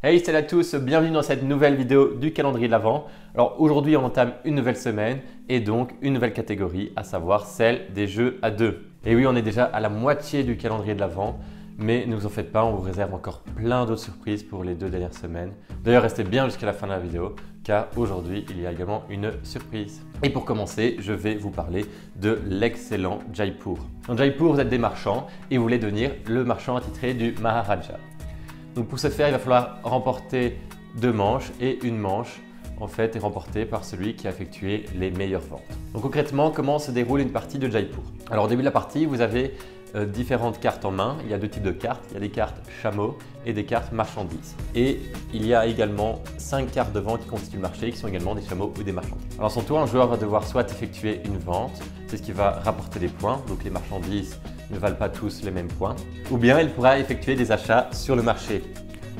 Hey, salut à tous, bienvenue dans cette nouvelle vidéo du calendrier de l'Avent. Alors aujourd'hui on entame une nouvelle semaine et donc une nouvelle catégorie, à savoir celle des jeux à deux. Et oui, on est déjà à la moitié du calendrier de l'Avent, mais ne vous en faites pas, on vous réserve encore plein d'autres surprises pour les 2 dernières semaines. D'ailleurs restez bien jusqu'à la fin de la vidéo car aujourd'hui il y a également une surprise. Et pour commencer, je vais vous parler de l'excellent Jaipur. Dans Jaipur, vous êtes des marchands et vous voulez devenir le marchand attitré du Maharaja. Donc pour ce faire, il va falloir remporter 2 manches et une manche en fait est remportée par celui qui a effectué les meilleures ventes. Donc concrètement, comment se déroule une partie de Jaipur? Alors au début de la partie, vous avez différentes cartes en main. Il y a 2 types de cartes. Il y a des cartes chameaux et des cartes marchandises. Et il y a également 5 cartes de vente qui constituent le marché qui sont également des chameaux ou des marchandises. Alors à son tour, un joueur va devoir soit effectuer une vente, c'est ce qui va rapporter des points, donc les marchandises ne valent pas tous les mêmes points, ou bien il pourra effectuer des achats sur le marché,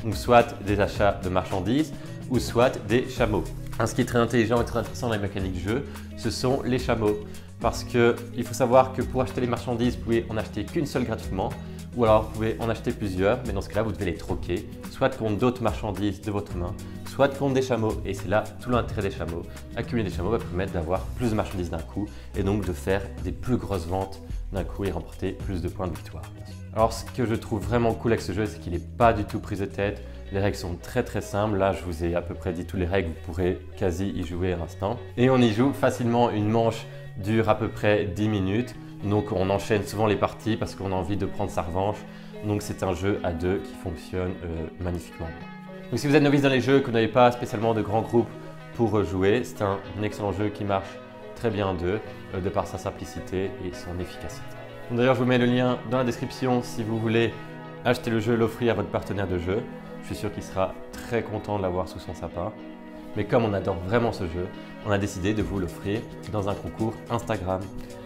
donc soit des achats de marchandises ou soit des chameaux. Ce qui est très intelligent et très intéressant dans la mécanique du jeu, ce sont les chameaux. Parce qu'il faut savoir que pour acheter les marchandises, vous pouvez en acheter qu'une seule gratuitement, ou alors vous pouvez en acheter plusieurs, mais dans ce cas-là, vous devez les troquer, soit contre d'autres marchandises de votre main, soit contre des chameaux. Et c'est là tout l'intérêt des chameaux. Accumuler des chameaux va permettre d'avoir plus de marchandises d'un coup et donc de faire des plus grosses ventes d'un coup et remporter plus de points de victoire. Alors ce que je trouve vraiment cool avec ce jeu, c'est qu'il n'est pas du tout prise de tête. Les règles sont très simples. Là, je vous ai à peu près dit toutes les règles, vous pourrez quasi y jouer à l'instant. Et on y joue facilement. Une manche dure à peu près 10 minutes. Donc on enchaîne souvent les parties parce qu'on a envie de prendre sa revanche. Donc c'est un jeu à deux qui fonctionne magnifiquement. Donc si vous êtes novice dans les jeux, que vous n'avez pas spécialement de grands groupes pour jouer, c'est un excellent jeu qui marche très bien à deux de par sa simplicité et son efficacité. D'ailleurs, je vous mets le lien dans la description si vous voulez acheter le jeu, l'offrir à votre partenaire de jeu. Je suis sûr qu'il sera très content de l'avoir sous son sapin. Mais comme on adore vraiment ce jeu, on a décidé de vous l'offrir dans un concours Instagram.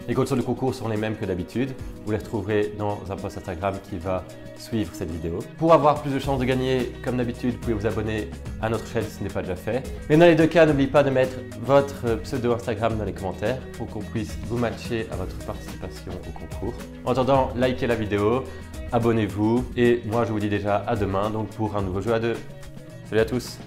Les conditions du concours sont les mêmes que d'habitude. Vous les retrouverez dans un post Instagram qui va suivre cette vidéo. Pour avoir plus de chances de gagner, comme d'habitude, vous pouvez vous abonner à notre chaîne si ce n'est pas déjà fait. Mais dans les deux cas, n'oubliez pas de mettre votre pseudo Instagram dans les commentaires pour qu'on puisse vous matcher à votre participation au concours. En attendant, likez la vidéo, abonnez-vous et moi je vous dis déjà à demain donc pour un nouveau jeu à deux. Salut à tous!